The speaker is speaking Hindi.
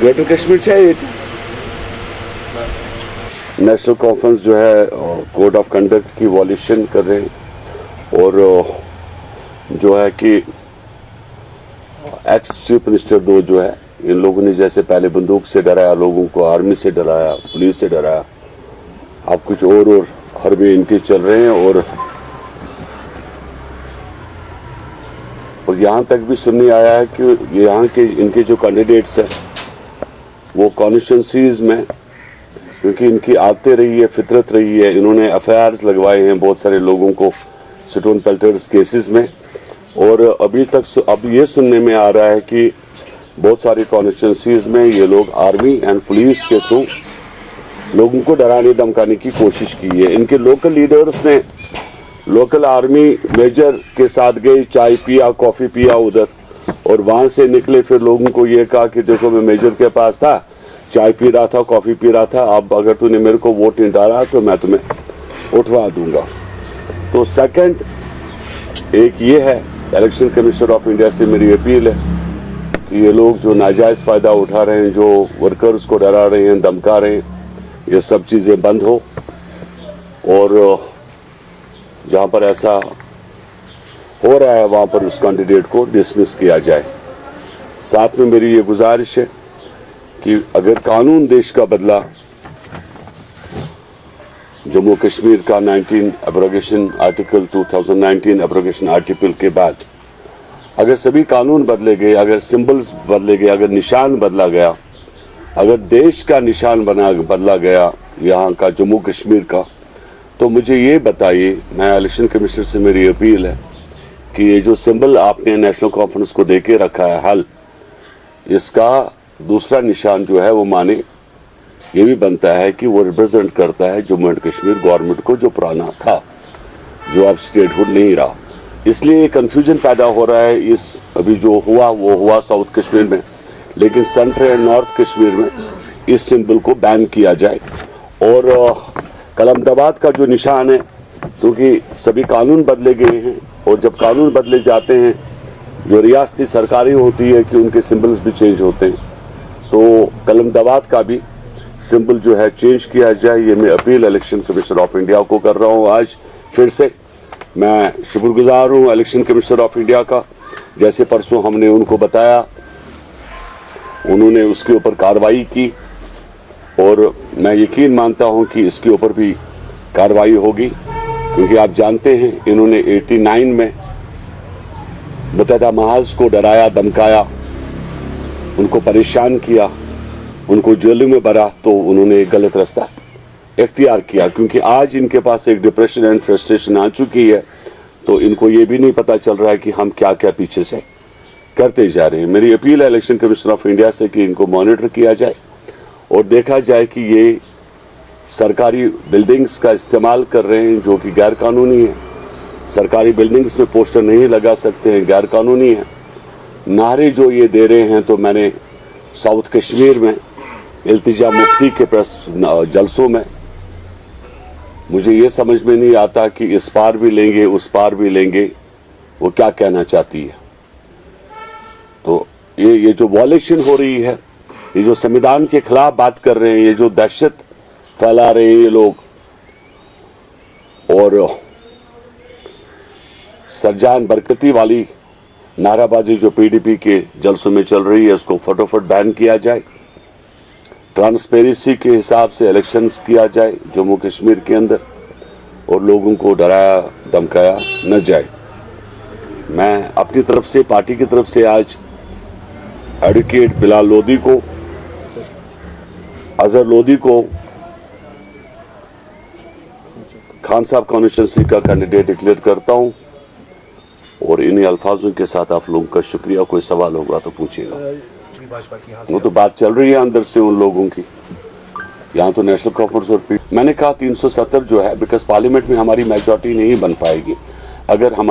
ग्रेटर कश्मीर चाहिए थी। नेशनल कॉन्फ्रेंस जो है कोड ऑफ कंडक्ट की वॉल्यूशन कर रहे हैं और जो है कि एक्स चीफ मिनिस्टर दो जो है, इन लोगों ने जैसे पहले बंदूक से डराया लोगों को, आर्मी से डराया, पुलिस से डराया, अब कुछ और हरबे इनके चल रहे हैं। और यहाँ तक भी सुनने आया है कि यहाँ के इनके जो कैंडिडेट्स हैं वो कॉन्स्टिट्यूंसीज में, क्योंकि इनकी आदतें रही है, फितरत रही है, इन्होंने एफआईआर्स लगवाए हैं बहुत सारे लोगों को स्टोन पेल्टर्स केसेस में। और अभी तक अब ये सुनने में आ रहा है कि बहुत सारी कॉन्स्टिट्यूंसीज में ये लोग आर्मी एंड पुलिस के थ्रू लोगों को डराने धमकाने की कोशिश की है। इनके लोकल लीडर्स ने लोकल आर्मी मेजर के साथ गए, चाय पिया, कॉफी पिया उधर, और वहां से निकले फिर लोगों को ये कहा कि देखो मैं मेजर के पास था, चाय पी रहा था, कॉफी पी रहा था, अब अगर तूने मेरे को वोट नहीं डाला तो मैं तुम्हें उठवा दूंगा। तो सेकंड एक ये है, इलेक्शन कमीशन ऑफ इंडिया से मेरी अपील है कि ये लोग जो नाजायज फायदा उठा रहे हैं, जो वर्कर्स को डरा रहे हैं, धमका रहे हैं, ये सब चीजें बंद हो और जहां पर ऐसा हो रहा है वहां पर उस कैंडिडेट को डिसमिस किया जाए। साथ में मेरी ये गुजारिश है कि अगर कानून देश का बदला, जम्मू कश्मीर का 19 एब्रोगेशन आर्टिकल 2019 एब्रोगेशन आर्टिकल के बाद अगर सभी कानून बदले गए, अगर सिंबल्स बदले गए, अगर निशान बदला गया, अगर देश का निशान बदला गया यहाँ का जम्मू कश्मीर का, तो मुझे ये बताइए, मैं इलेक्शन कमिश्नर से मेरी अपील है कि ये जो सिंबल आपने नेशनल कॉन्फ्रेंस को देके रखा है हल, इसका दूसरा निशान जो है वो माने ये भी बनता है कि वो रिप्रेजेंट करता है जम्मू एंड कश्मीर गवर्नमेंट को जो पुराना था, जो अब स्टेटहुड नहीं रहा। इसलिए कंफ्यूजन पैदा हो रहा है। इस अभी जो हुआ वो हुआ साउथ कश्मीर में, लेकिन सेंट्रल एंड नॉर्थ कश्मीर में इस सिंबल को बैन किया जाए। और कलमदाबाद का जो निशान है, क्योंकि सभी कानून बदले गए हैं और जब कानून बदले जाते हैं जो रियासती सरकारें होती है कि उनके सिंबल्स भी चेंज होते हैं, तो कलमदाबाद का भी सिंबल जो है चेंज किया जाए। ये मैं appeal election commission of India को कर रहा हूँ। आज फिर से मैं शुक्रगुजार हूँ इलेक्शन कमीशन ऑफ इंडिया का। जैसे परसों हमने उनको बताया, उन्होंने उसके ऊपर कार्रवाई की और मैं यकीन मानता हूं कि इसके ऊपर भी कार्रवाई होगी, क्योंकि आप जानते हैं इन्होंने 89 में मुत्तहिदा महाज को डराया, धमकाया, उनको परेशान किया, उनको जेल में भरा, तो उन्होंने एक गलत रास्ता इख्तियार किया। क्योंकि आज इनके पास एक डिप्रेशन एंड फ्रस्ट्रेशन आ चुकी है, तो इनको ये भी नहीं पता चल रहा है कि हम क्या क्या पीछे से करते जा रहे हैं। मेरी अपील है इलेक्शन कमीशन ऑफ इंडिया से कि इनको मॉनिटर किया जाए और देखा जाए कि ये सरकारी बिल्डिंग्स का इस्तेमाल कर रहे हैं जो कि गैर कानूनी है। सरकारी बिल्डिंग्स में पोस्टर नहीं लगा सकते हैं, गैर कानूनी है। नारे जो ये दे रहे हैं, तो मैंने साउथ कश्मीर में इल्तिजा मुफ्ती के प्रेस जलसों में, मुझे ये समझ में नहीं आता कि इस पार भी लेंगे उस पार भी लेंगे, वो क्या कहना चाहती है। तो ये जो वॉल्यूशन हो रही है, ये जो संविधान के खिलाफ बात कर रहे हैं, ये जो दहशत फैला रहे हैं ये लोग, और सरजान बरकती वाली नाराबाजी जो पीडीपी के जलसों में चल रही है, उसको फटाफट बैन किया जाए। ट्रांसपेरेंसी के हिसाब से इलेक्शंस किया जाए जम्मू कश्मीर के अंदर, और लोगों को डराया धमकाया न जाए। मैं अपनी तरफ से, पार्टी की तरफ से आज एडवोकेट बिलाल लोधी को, अजहर लोधी को खान साहब कॉन्स्टिट्यूंसी का कैंडिडेट डिक्लेयर करता हूं, और इन्हीं अल्फाजों के साथ आप लोगों का शुक्रिया। कोई सवाल होगा तो पूछिएगा। वो तो बात चल रही है अंदर से उन लोगों की, यहाँ तो नेशनल कॉन्फ्रेंस और मैंने कहा 370 जो है, बिकॉज पार्लियामेंट में हमारी मेजॉरिटी नहीं बन पाएगी अगर हम